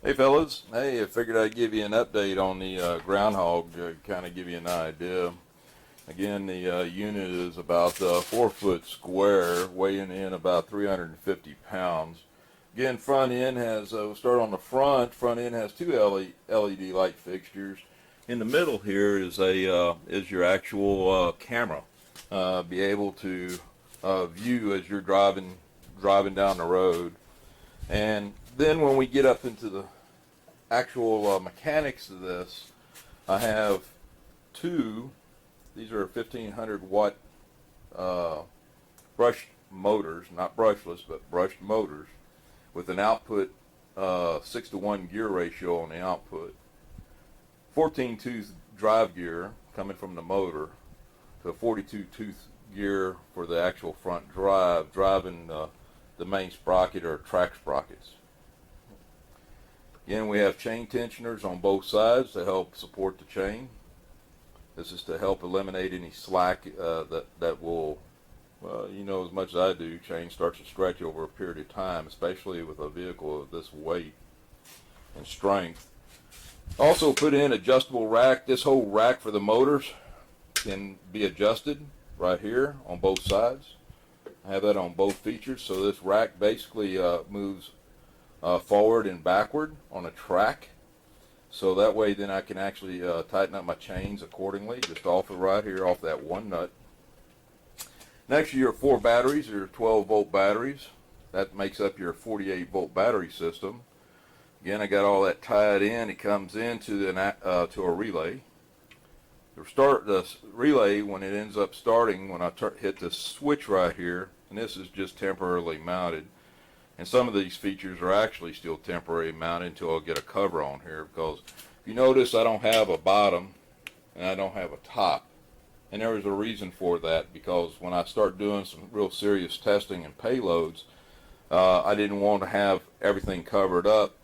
Hey fellas, hey, I figured I'd give you an update on the GroundHog to kind of give you an idea. Again, the unit is about 4 foot square, weighing in about 350 pounds. Again, front end has, we'll start on the front end has two LED light fixtures. In the middle here is is your actual camera. Be able to view as you're driving down the road. And then when we get up into the actual mechanics of this, I have these are 1500 watt brushed motors, not brushless, but brushed motors, with an output 6-to-1 gear ratio on the output. 14 tooth drive gear coming from the motor to a 42 tooth gear for the actual front driving the main sprocket or track sprockets. Again, we have chain tensioners on both sides to help support the chain. This is to help eliminate any slack that will, well, you know as much as I do, chain starts to stretch over a period of time, especially with a vehicle of this weight and strength. Also put in adjustable rack. This whole rack for the motors can be adjusted right here on both sides. I have that on both features, so this rack basically moves forward and backward on a track, so that way then I can actually tighten up my chains accordingly, just off of right here, off that one nut. Next, your 4 batteries are 12-volt batteries. That makes up your 48-volt battery system. Again, I got all that tied in. It comes into to a relay. The relay, when it ends up starting, when I hit this switch right here, and this is just temporarily mounted, and some of these features are actually still temporarily mounted until I'll get a cover on here, because if you notice, I don't have a bottom and I don't have a top. And there is a reason for that, because when I start doing some real serious testing and payloads, I didn't want to have everything covered up,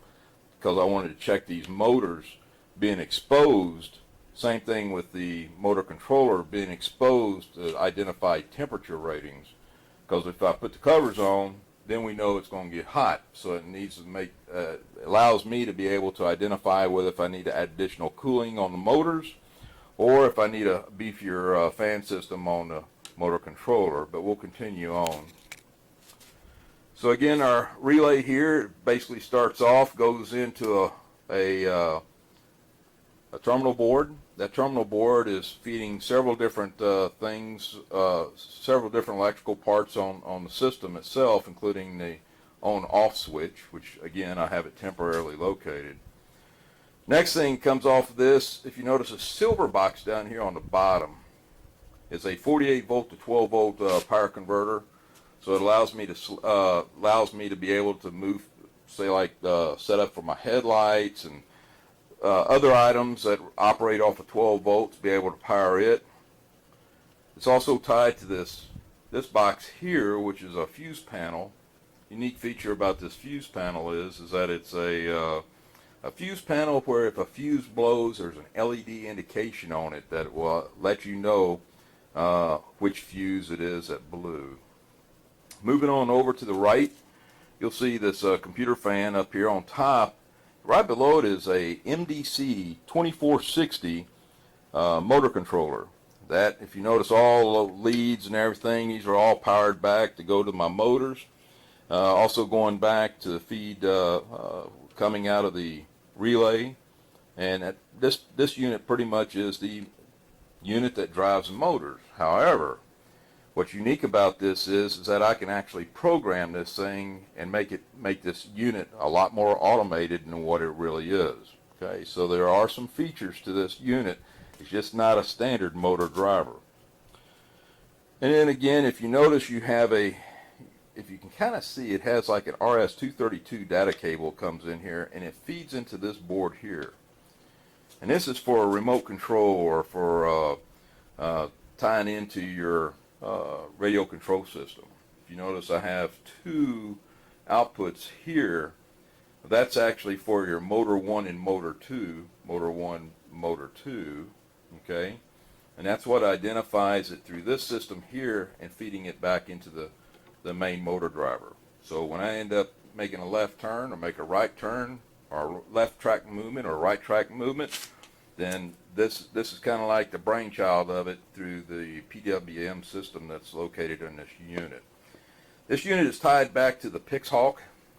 because I wanted to check these motors being exposed. Same thing with the motor controller being exposed to identify temperature ratings, because if I put the covers on, then we know it's going to get hot. So it needs to make allows me to be able to identify whether if I need to add additional cooling on the motors, or if I need a beefier fan system on the motor controller. But we'll continue on. So again, our relay here basically starts off, goes into a terminal board. That terminal board is feeding several different things, several different electrical parts on the system itself, including the on-off switch, which again I have it temporarily located. Next thing comes off of this, if you notice a silver box down here on the bottom, is a 48 volt to 12 volt power converter. So it allows me to be able to move, say like setup for my headlights and other items that operate off of 12 volts, be able to power it. It's also tied to this box here, which is a fuse panel. Unique feature about this fuse panel is that it's a fuse panel where if a fuse blows, there's an LED indication on it that will let you know which fuse it is that blew. Moving on over to the right, you'll see this computer fan up here on top. Right below it is a MDC 2460 motor controller. That, if you notice, all the leads and everything, these are all powered back to go to my motors. Also going back to the feed coming out of the relay. And this unit pretty much is the unit that drives the motors. However, what's unique about this is that I can actually program this thing and make this unit a lot more automated than what it really is. Okay, so there are some features to this unit. It's just not a standard motor driver. And then again, if you notice, you have if you can kind of see, it has like an RS-232 data cable comes in here, and it feeds into this board here. And this is for a remote control or for tying into your radio control system. If you notice, I have 2 outputs here. That's actually for your motor 1 and motor 2. Motor 1, motor 2. Okay? And that's what identifies it through this system here and feeding it back into the main motor driver. So when I end up making a left turn or make a right turn, or left track movement or right track movement, then this is kind of like the brainchild of it through the PWM system that's located in this unit. This unit is tied back to the Pixhawk,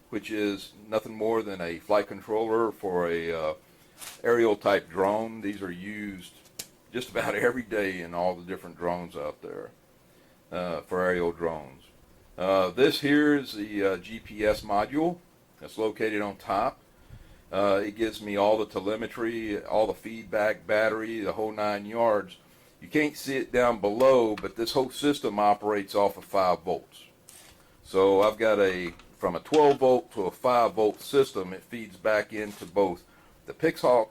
which is nothing more than a flight controller for a aerial type drone. These are used just about every day in all the different drones out there for aerial drones. This here is the GPS module that's located on top. It gives me all the telemetry, all the feedback, battery, the whole 9 yards. You can't see it down below, but this whole system operates off of 5 volts. So I've got from a 12 volt to a 5 volt system. It feeds back into both the Pixhawk,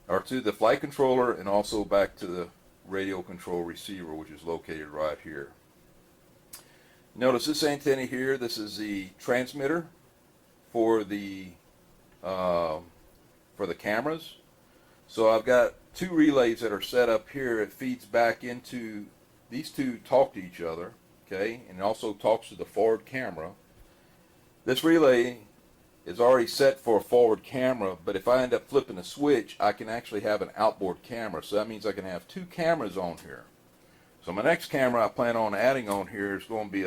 or to the flight controller, and also back to the radio control receiver, which is located right here. Notice this antenna here. This is the transmitter for the cameras. So I've got 2 relays that are set up here. It feeds back into these 2, talk to each other, okay, and it also talks to the forward camera. This relay is already set for a forward camera, but if I end up flipping a switch, I can actually have an outboard camera. So that means I can have 2 cameras on here. So my next camera I plan on adding on here is going to be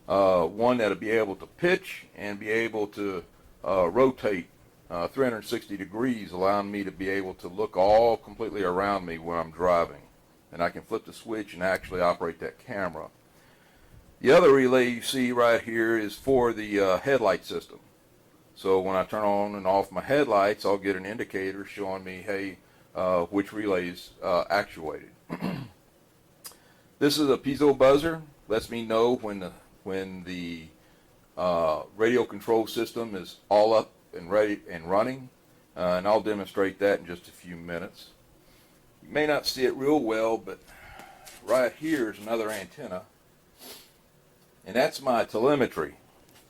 one that'll be able to pitch and be able to rotate 360 degrees, allowing me to be able to look all completely around me when I'm driving. And I can flip the switch and actually operate that camera. The other relay you see right here is for the headlight system. So when I turn on and off my headlights, I'll get an indicator showing me, hey, which relay is actuated. This is a piezo buzzer. Lets me know when the radio control system is all up and ready and running. And I'll demonstrate that in just a few minutes. You may not see it real well, but right here is another antenna. And that's my telemetry.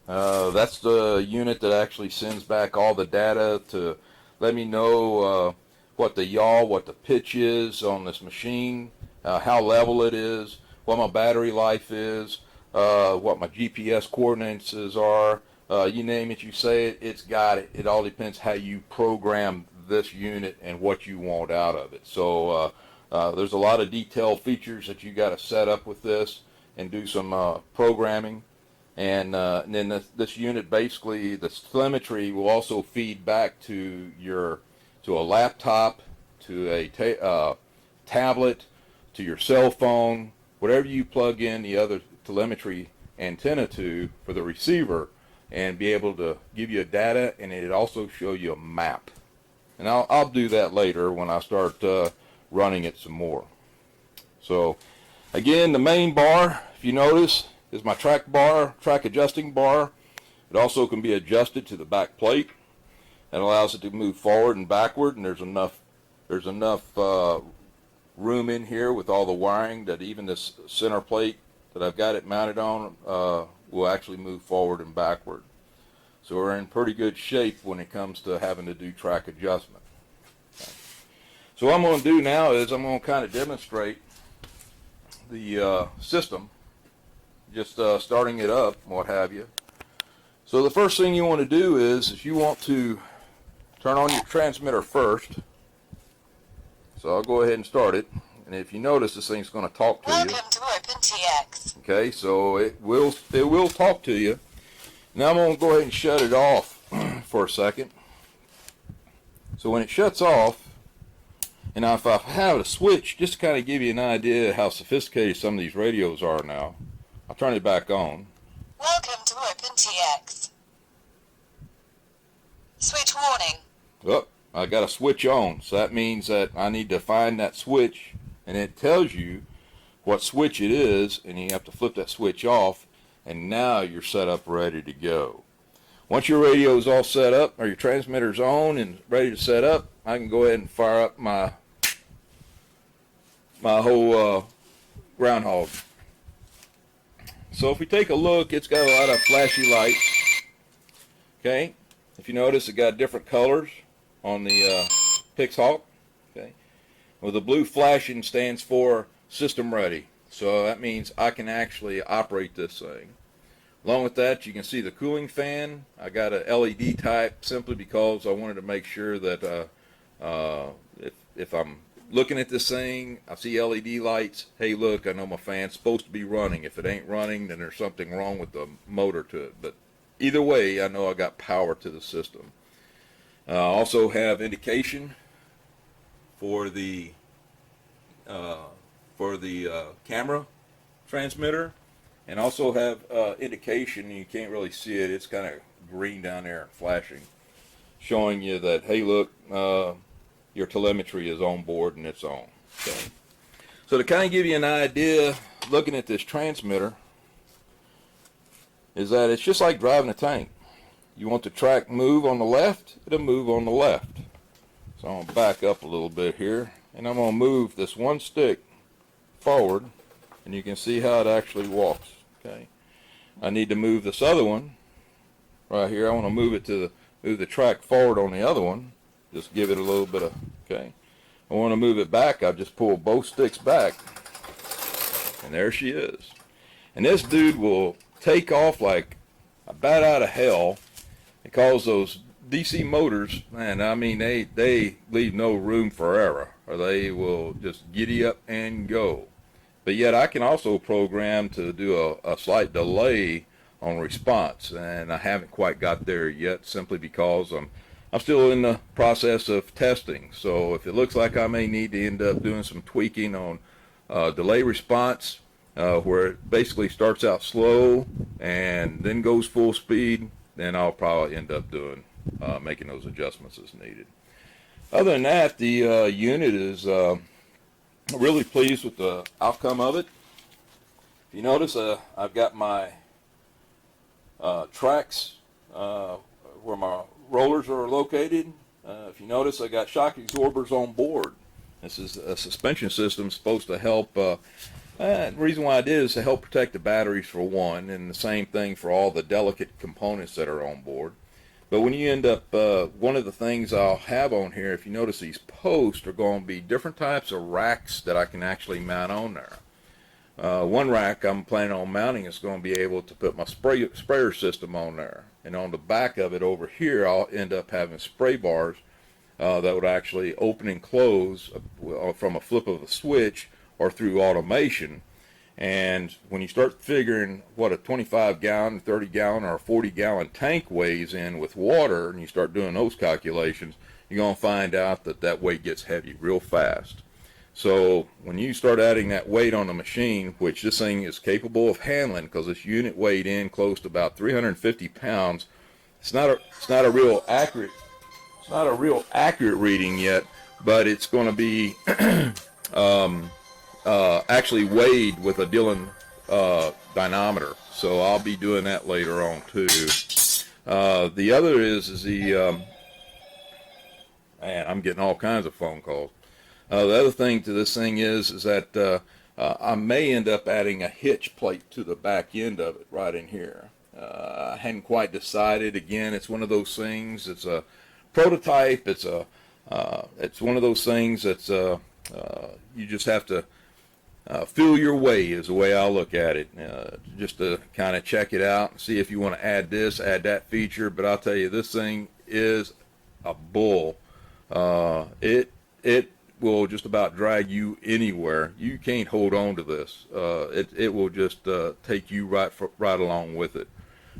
That's the unit that actually sends back all the data to let me know what the yaw, what the pitch is on this machine, how level it is, what my battery life is, what my GPS coordinates are. You name it, you say it, it's got it. It all depends how you program this unit and what you want out of it. So there's a lot of detailed features that you got to set up with this and do some programming. And then this unit, basically, the telemetry will also feed back to a laptop, to a tablet, to your cell phone, whatever you plug in the other telemetry antenna to for the receiver, and be able to give you data, and it also show you a map. And I'll do that later when I start running it some more. So again, the main bar, if you notice, is my track adjusting bar. It also can be adjusted to the back plate. That allows it to move forward and backward, and there's enough room in here with all the wiring that even this center plate that I've got it mounted on will actually move forward and backward. So we're in pretty good shape when it comes to having to do track adjustment. So what I'm going to do now is I'm going to kind of demonstrate the system, just starting it up, what have you. So the first thing you want to do is you want to turn on your transmitter first. So I'll go ahead and start it. And if you notice, this thing's going to talk to you. Welcome to OpenTX. Okay, so it will talk to you. Now I'm going to go ahead and shut it off for a second. So when it shuts off, and now if I have a switch, just to kind of give you an idea how sophisticated some of these radios are now, I'll turn it back on. Welcome to OpenTX. Switch warning. Oh, I got a switch on, so that means that I need to find that switch, and it tells you what switch it is, and you have to flip that switch off, and now you're set up ready to go. Once your radio is all set up, or your transmitter's on and ready to set up, I can go ahead and fire up my whole GroundHog. So if we take a look, it's got a lot of flashy lights. Okay, if you notice, it got different colors on the Pixhawk. Okay, well, the blue flashing stands for system ready. So that means I can actually operate this thing. Along with that, you can see the cooling fan. I got a LED type simply because I wanted to make sure that if I'm looking at this thing, I see LED lights, hey look, I know my fan's supposed to be running. If it ain't running, then there's something wrong with the motor to it. But either way, I know I got power to the system. Also have indication for the camera transmitter, and also have indication. You can't really see it, it's kind of green down there and flashing, showing you that, hey look, your telemetry is on board and it's on. So to kind of give you an idea, looking at this transmitter, is that it's just like driving a tank. You want the track move on the left, it'll move on the left. So I'm going to back up a little bit here, and I'm going to move this one stick forward, and you can see how it actually walks. Okay, I need to move this other one right here. I want to move it to move the track forward on the other one. Just give it a little bit of, okay. I want to move it back. I just pull both sticks back, and there she is. And this dude will take off like a bat out of hell, because those DC motors, man, I mean, they leave no room for error, or they will just giddy up and go. But yet I can also program to do a slight delay on response, and I haven't quite got there yet, simply because I'm still in the process of testing. So if it looks like I may need to end up doing some tweaking on delay response, where it basically starts out slow and then goes full speed, then I'll probably end up doing making those adjustments as needed. Other than that, the unit is really pleased with the outcome of it. If you notice, I've got my tracks where my rollers are located. If you notice, I got shock absorbers on board. This is a suspension system supposed to help. The reason why I did is to help protect the batteries for one, and the same thing for all the delicate components that are on board. But when you end up, one of the things I'll have on here, if you notice, these posts are going to be different types of racks that I can actually mount on there. One rack I'm planning on mounting is going to be able to put my sprayer system on there. And on the back of it over here, I'll end up having spray bars that would actually open and close from a flip of a switch or through automation. And when you start figuring what a 25-gallon, 30-gallon, or a 40-gallon tank weighs in with water, and you start doing those calculations, you're going to find out that that weight gets heavy real fast. So when you start adding that weight on the machine, which this thing is capable of handling, because this unit weighed in close to about 350 pounds, it's not a real accurate reading yet, but it's going to be actually weighed with a Dillon dynamometer. So I'll be doing that later on too. The other is the man, I'm getting all kinds of phone calls. The other thing to this thing is that I may end up adding a hitch plate to the back end of it right in here. I hadn't quite decided. Again, it's one of those things. It's a prototype. It's one of those things that's you just have to feel your way, is the way I look at it, just to kind of check it out and see if you want to add this, add that feature. But I'll tell you, this thing is a bull. It will just about drag you anywhere. You can't hold on to this. It will just take you right along with it.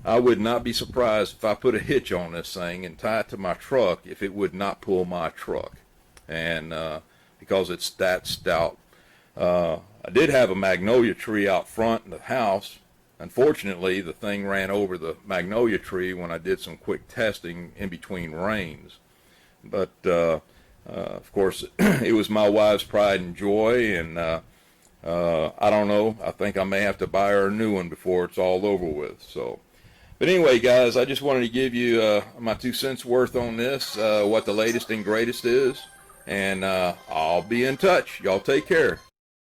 I would not be surprised if I put a hitch on this thing and tie it to my truck if it would not pull my truck, and because it's that stout. I did have a magnolia tree out front in the house. Unfortunately, the thing ran over the magnolia tree when I did some quick testing in between rains. But of course, it was my wife's pride and joy, and I don't know. I think I may have to buy her a new one before it's all over with. So, but anyway, guys, I just wanted to give you my 2 cents worth on this, what the latest and greatest is, and I'll be in touch. Y'all take care.